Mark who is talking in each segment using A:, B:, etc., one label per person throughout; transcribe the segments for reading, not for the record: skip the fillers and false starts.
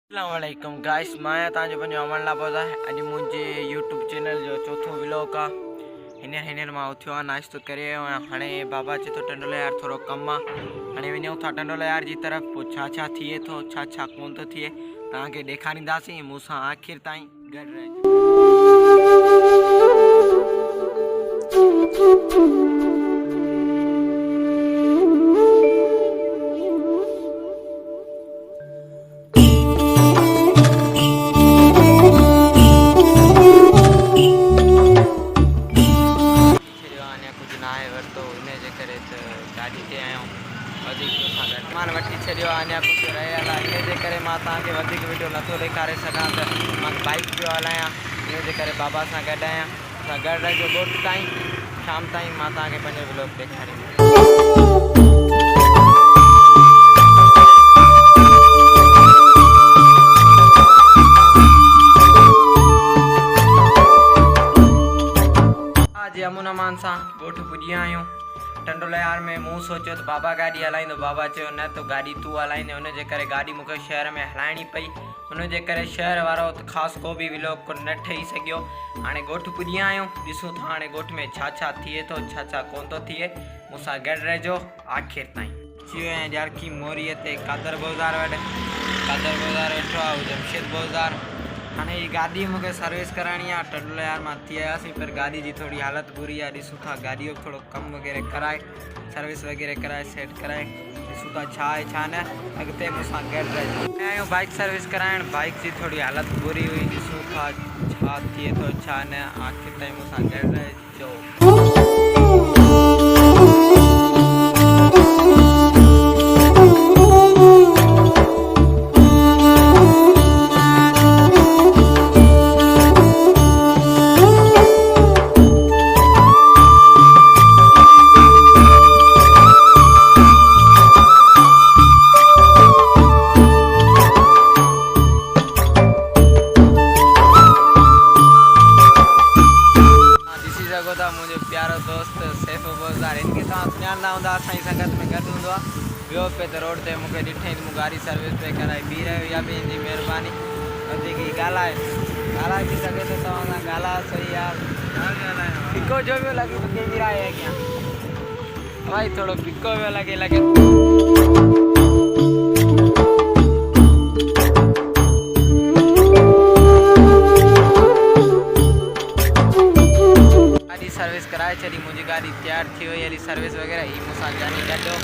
A: अस्सलामुअलैकुम गाइस, मैं तव्हांजो पंहिंजो अमन लाबोज़ आहे। अॼु मुंहिंजे यूट्यूब चैनल जो चौथो व्लॉग आहे। हींअर मां उथियो आहे, नाश्तो करे आयो आहियां। हाणे बाबा चए थो टंडोला यार थोरो कमु आहे, हाणे वञूं था टंडोला यार जी तरफ़। पोइ छा थिए थो, छा कोन थो थिए, तव्हांखे ॾेखारींदासीं। मूंसां आख़िर ताईं गॾु रहिजो। गाड़ी ते आहियूं, सामान वठी छॾियो आहे। अञा कुझु रहियल आहे, इन जे करे मां तव्हांखे वधीक वीडियो नथो ॾेखारे सघां। त मां बाइक पियो हलायां, इन जे करे बाबा सां गॾु आहियां। असां गॾु रहिजो ॻोठ ताईं, शाम ताईं मां तव्हांखे पंहिंजो व्लॉग ॾेखारींदुमि। अमन अमान सां ॻोठ पुॼी विया आहियूं। टंडोला यार में मूं सोचियो त बाबा गाॾी हलाईंदो, बाबा चयो न त गाॾी तूं हलाईंदे। हुनजे करे गाॾी मूंखे शहर में हलाइणी पई। हुनजे करे शहर वारो त ख़ासि को बि व्लॉग न ठही सघियो। हाणे ॻोठ पुॼी विया आहियूं, ॾिसूं था हाणे ॻोठ में छा थिए थो, छा कोन थो थिए। मूंसां गॾु रहिजो आख़िर ताईं। अची वियो आहियां ॼारकी मोरीअ ते, कादर बोज़ार वटि। कादर बोज़ार वेठो आहे, जमशेद बोज़ार। हाणे हीअ गाॾी मूंखे सर्विस कराइणी आहे। टंडोला यार मां थी आयासीं, पर गाॾी जी थोड़ी हालत बुरी आहे। ॾिसूं था गाॾी जो थोरो कमु वग़ैरह कराए, सर्विस वग़ैरह कराए, सेट कराए, ॾिसूं था छा आहे छा न। अॻिते मूंसां गॾु रहिजो। आहियूं बाइक सर्विस कराइण, बाइक जी थोड़ी हालत बुरी हुई। ॾिसूं था छा थिए थो छा न। आख़िर ताईं मूंसां गॾु रहिजो। मुझे प्यारो दोस्त सैफ बोज़ार, इनके तव्हां सुञाणंदा हूंदा, असांजी संगत में गॾु हूंदो आहे। वियो पे त रोड ते मूंखे ॾिठईं त मूं गाॾी सर्विस पे कराई, बीह रहियो। इहा बि हिनजी महिरबानी। वधीक ई ॻाल्हाए बि सघे थो तव्हां सां, ॻाल्हाए सही आहे। फिको जो पियो लॻे तो कहिड़ी आहे अॻियां भाई, थोरो फिको पियो लॻे। सर्विस कराए छॾी, मुंहिंजी गाॾी तयारु थी वई हली सर्विस वग़ैरह। ही मूंसां यानी गॾु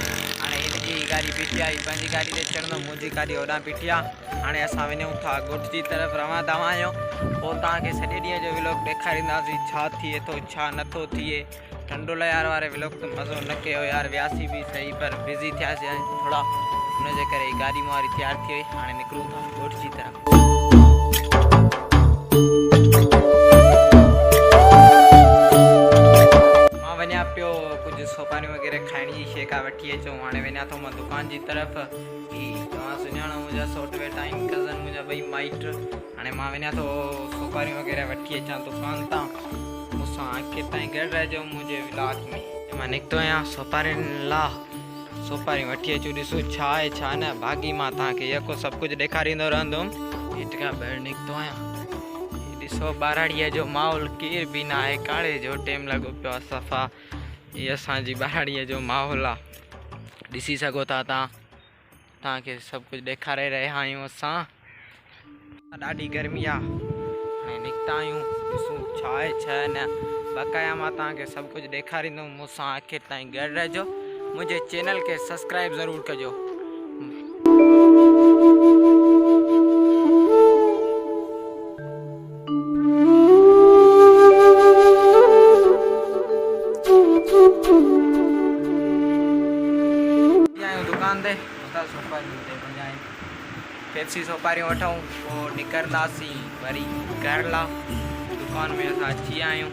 A: हाणे हिनजी गाॾी बीठी आहे, पंहिंजी गाॾी ते चढ़ंदो, मुंहिंजी गाॾी होॾां बीठी आहे। हाणे असां वञूं था ॻोठ जी तरफ़, रवाना आहियूं। पोइ तव्हांखे सॼे ॾींहं जो व्लॉग ॾेखारींदासीं, छा थिए थो छा नथो थिए। टंडोला यार वारे व्लॉग त मज़ो न कयो यार, वियासीं बि सही पर बिज़ी थियासीं थोरा, हुनजे करे गाॾी मां तयारु थी वई। हाणे निकिरूं था ॻोठ जी तरफ़। वञा पियो कुझु सोपारियूं वग़ैरह खाइण जी शइ का वठी अचूं। हाणे वञा थो मां दुकान जी तरफ़। ही तव्हां सुञाणो, मुंहिंजा सौट वेठा आहिनि, कज़न मुंहिंजा ॿई माइट। हाणे मां वञा थो सोपारियूं वग़ैरह वठी अचां दुकान तां। मूंसां आख़िर ताईं गॾु रहिजो मुंहिंजे व्लॉग में। मां निकितो आहियां सोपारियुनि लाइ, सोपारियूं वठी अचूं, ॾिसूं छा आहे छा न। बाक़ी मां तव्हांखे यको सभु कुझु ॾेखारींदो रहंदुमि। हेठि खां ॿाहिरि निकितो आहियां, ॾिसो ॿाराड़ीअ जो माहौल, केर बि न आहे, काड़े जो टाइम लॻो पियो आहे सफ़ा। हीअ असांजी ॿाराड़ीअ जो माहौल आहे, ॾिसी सघो था तव्हांखे सभु कुझु ॾेखारे रहिया आहियूं असां। ॾाढी गर्मी आहे, हाणे निकिता आहियूं, ॾिसूं छा आहे छा न। बक़ाया मां तव्हांखे सभु कुझु ॾेखारींदुमि। मूंसां आख़िर ताईं गॾु रहिजो, मुंहिंजे चैनल खे सब्सक्राइब ज़रूरु कजो। दुकान ते पेप्सी सोपारियूं वठूं, पोइ निकिरंदासीं वरी घर लाइ। दुकान में असां अची विया आहियूं।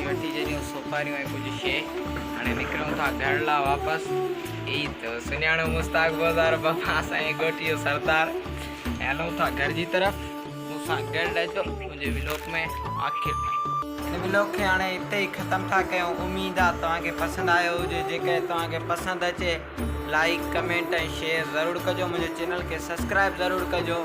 A: वठी छॾियूं सोपारियूं ऐं कुझु शइ। हाणे निकिरूं था घर लाइ वापसि। ही त सुञाणो मुस्ताक बोज़ार, बाबा असांजे ॻोठ जो सरदार। हलूं था घर जी तरफ़, मूंसां गॾु रहिजो मुंहिंजे व्लॉग में आख़िर में। इन व्लॉग खे हाणे हिते ई ख़तमु था कयूं। उमेद आहे तव्हांखे पसंदि आयो हुजे। जेके तव्हांखे पसंदि अचे लाइक कमेंट ऐं शेयर ज़रूरु कजो। मुंहिंजे चैनल खे सब्सक्राइब ज़रूरु कजो।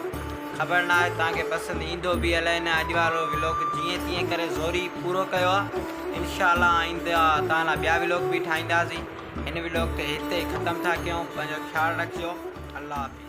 A: ख़बर न आहे तव्हांखे पसंदि ईंदो बि अलाए न। अॼु वारो व्लॉग जीअं तीअं करे ज़ोरी पूरो कयो आहे। इंशाअल्लाह आईंदा तव्हां लाइ ॿिया व्लॉग बि ठाहींदासीं। हिन व्लॉग खे हिते ई ख़तमु था कयूं। पंहिंजो ख़्यालु रखिजो। अल्लाह हाफ़िज़।